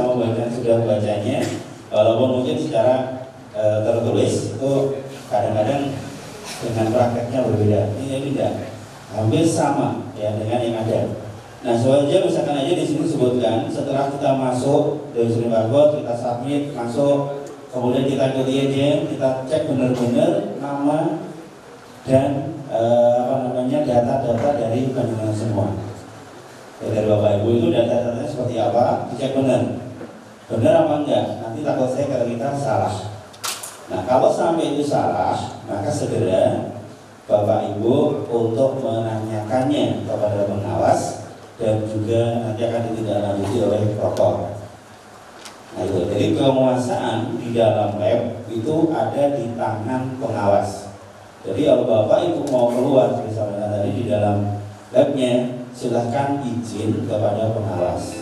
sama sudah bacanya, walaupun mungkin secara tertulis itu kadang-kadang dengan prakteknya berbeda. Ini tidak, hampir sama ya dengan yang ada. Nah, soalnya misalkan aja di sini disebutkan setelah kita masuk dari sini barcode, kita submit, masuk, kemudian kita ikuti aja, kita cek benar-benar nama dan data-data dari panjenengan semua. Dari Bapak Ibu itu data-datanya seperti apa, dicek benar apa enggak. Nanti takut saya kalau kita salah. Nah, kalau sampai itu salah, maka segera Bapak Ibu untuk menanyakannya kepada pengawas dan juga nanti akan ditindaklanjuti oleh protokol. Nah, itu. Jadi penguasaan di dalam lab itu ada di tangan pengawas. Jadi kalau Bapak Ibu mau keluar misalnya tadi di dalam labnya, silahkan izin kepada pengawas.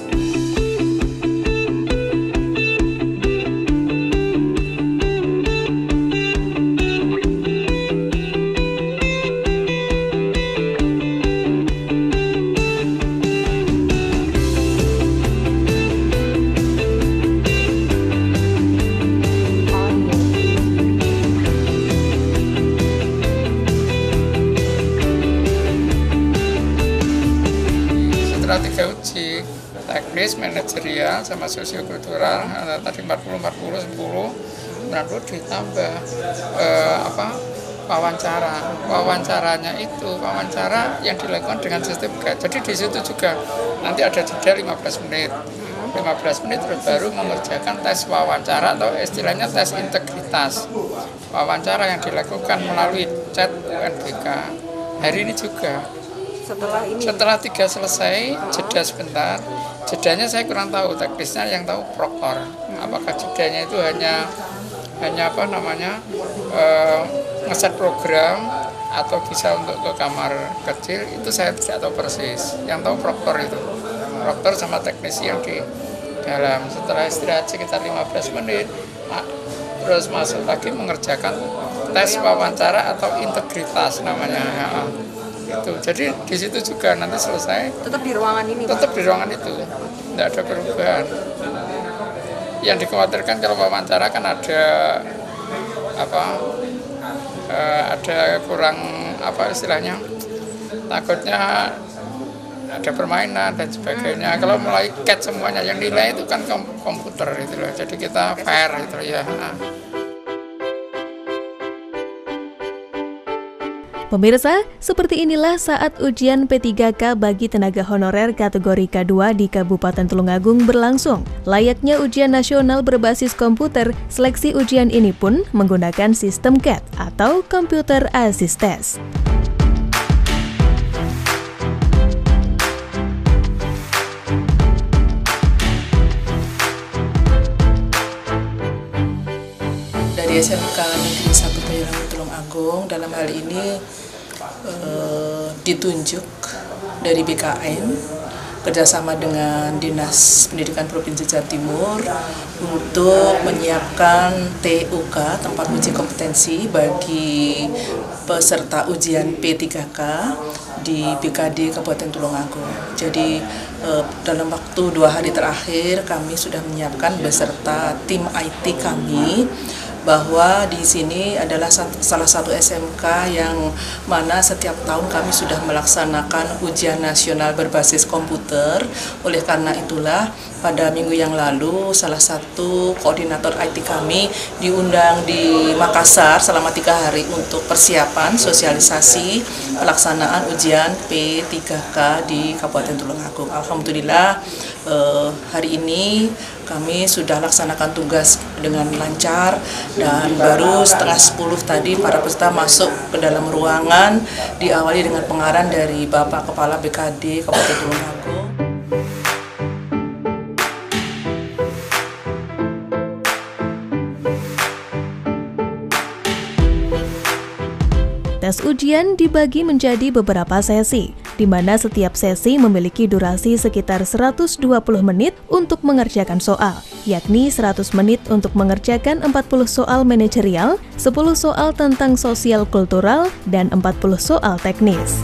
Setelah 3 uji teknis, manajerial, sama sosiokultural, tadi 40, 10 ditambah wawancaranya itu wawancara yang dilakukan dengan sistem GAT. Jadi di situ juga nanti ada jeda 15 menit terus baru mengerjakan tes wawancara atau istilahnya tes integritas wawancara yang dilakukan melalui chat UNBK. Hari ini juga setelah 3 selesai, jeda sebentar. Jedanya saya kurang tahu, teknisnya yang tahu proktor. Apakah jedanya itu hanya ngeset program atau bisa untuk ke kamar kecil, itu saya tidak tahu persis. Yang tahu proktor itu, proktor sama teknisi yang di dalam. Setelah istirahat sekitar 15 menit, terus masuk lagi mengerjakan tes wawancara atau integritas namanya. Itu. Jadi di situ juga nanti selesai. Tetap di ruangan ini. Tetap di ruangan itu, tidak ada perubahan. Yang dikhawatirkan kalau wawancara kan ada kurang istilahnya, takutnya ada permainan dan sebagainya. Kalau mulai catch semuanya, yang nilai itu kan komputer itu loh. Jadi kita fair itu ya. Pemirsa, seperti inilah saat ujian P3K bagi tenaga honorer kategori K2 di Kabupaten Tulungagung berlangsung. Layaknya ujian nasional berbasis komputer, seleksi ujian ini pun menggunakan sistem CAT atau Computer Assist Test. Dari SMK Negeri 1 Boyolangu Tulungagung dalam hal ini ditunjuk dari BKN kerjasama dengan Dinas Pendidikan Provinsi Jawa Timur untuk menyiapkan TUK, tempat uji kompetensi bagi peserta ujian P3K di BKD Kabupaten Tulungagung. Jadi dalam waktu 2 hari terakhir kami sudah menyiapkan beserta tim IT kami bahwa di sini adalah salah satu SMK yang mana setiap tahun kami sudah melaksanakan ujian nasional berbasis komputer. Oleh karena itulah pada minggu yang lalu salah satu koordinator IT kami diundang di Makassar selama 3 hari untuk persiapan sosialisasi pelaksanaan ujian P3K di Kabupaten Tulungagung. Alhamdulillah hari ini kami sudah laksanakan tugas dengan lancar dan baru setengah 10 tadi para peserta masuk ke dalam ruangan diawali dengan pengarahan dari Bapak Kepala BKD Kabupaten Tulungagung. Tes ujian dibagi menjadi beberapa sesi, di mana setiap sesi memiliki durasi sekitar 120 menit untuk mengerjakan soal, yakni 100 menit untuk mengerjakan 40 soal manajerial, 10 soal tentang sosial kultural, dan 40 soal teknis.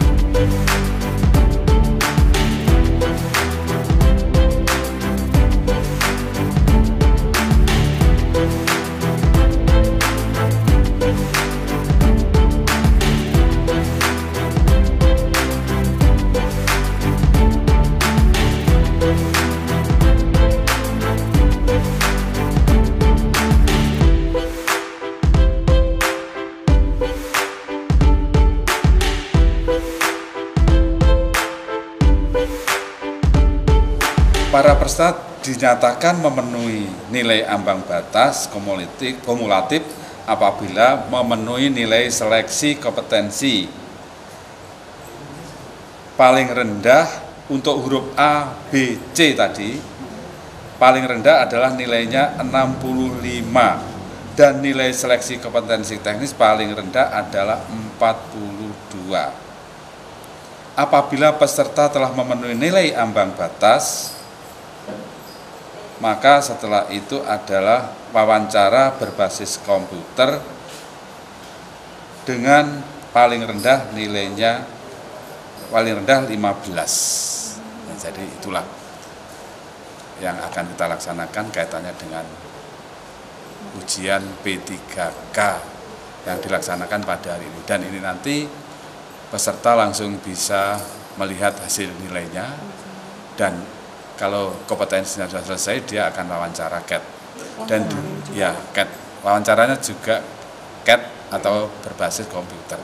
peserta dinyatakan memenuhi nilai ambang batas kumulatif apabila memenuhi nilai seleksi kompetensi paling rendah untuk huruf A, B, C tadi. Paling rendah adalah nilainya 65 dan nilai seleksi kompetensi teknis paling rendah adalah 42. Apabila peserta telah memenuhi nilai ambang batas, maka setelah itu adalah wawancara berbasis komputer dengan paling rendah nilainya paling rendah 15. Nah, jadi itulah yang akan kita laksanakan kaitannya dengan ujian P3K yang dilaksanakan pada hari ini. Dan ini nanti peserta langsung bisa melihat hasil nilainya, dan kalau kompetensinya sudah selesai dia akan wawancara CAT. Dan ya CAT, wawancaranya juga CAT atau berbasis komputer.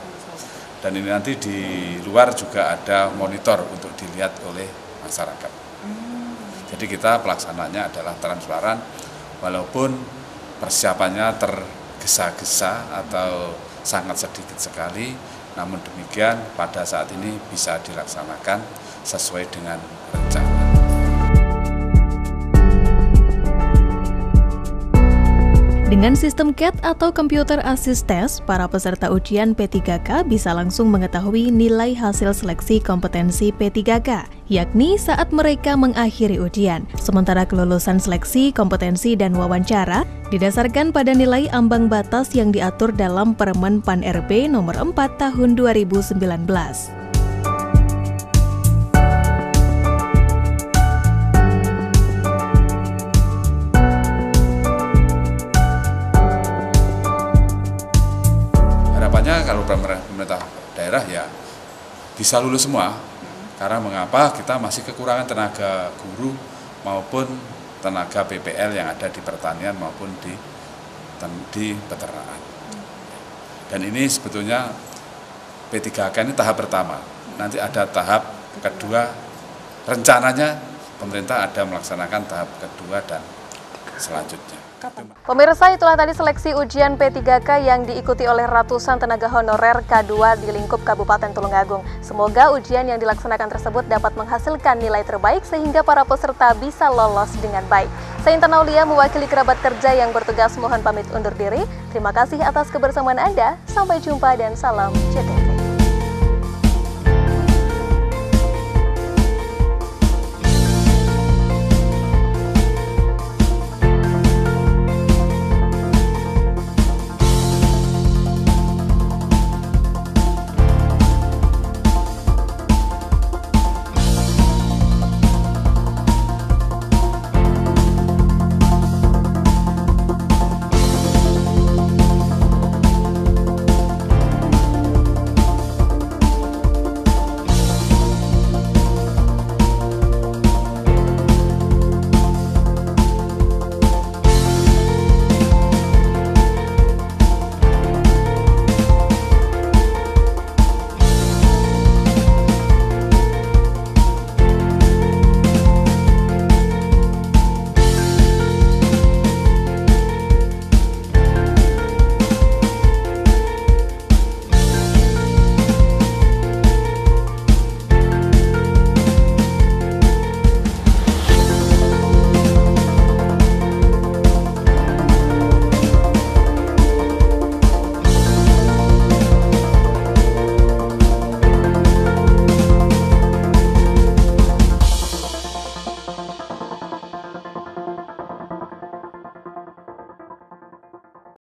Dan ini nanti di luar juga ada monitor untuk dilihat oleh masyarakat. Jadi kita pelaksananya adalah transparan, walaupun persiapannya tergesa-gesa atau sangat sedikit sekali, namun demikian pada saat ini bisa dilaksanakan sesuai dengan rencana. Dengan sistem CAT atau Computer Assist Test, para peserta ujian P3K bisa langsung mengetahui nilai hasil seleksi kompetensi P3K, yakni saat mereka mengakhiri ujian. Sementara kelulusan seleksi, kompetensi, dan wawancara didasarkan pada nilai ambang batas yang diatur dalam Permen PAN RB nomor 4 tahun 2019. Kalau pemerintah daerah ya bisa lulus semua, karena mengapa kita masih kekurangan tenaga guru maupun tenaga PPL yang ada di pertanian maupun di peternakan. Dan ini sebetulnya P3K ini tahap pertama, nanti ada tahap kedua, rencananya pemerintah ada melaksanakan tahap kedua dan selanjutnya. Pemirsa, itulah tadi seleksi ujian P3K yang diikuti oleh ratusan tenaga honorer K2 di lingkup Kabupaten Tulungagung. Semoga ujian yang dilaksanakan tersebut dapat menghasilkan nilai terbaik sehingga para peserta bisa lolos dengan baik. Saya Intan Aulia mewakili kerabat kerja yang bertugas mohon pamit undur diri. Terima kasih atas kebersamaan Anda. Sampai jumpa dan salam JTV.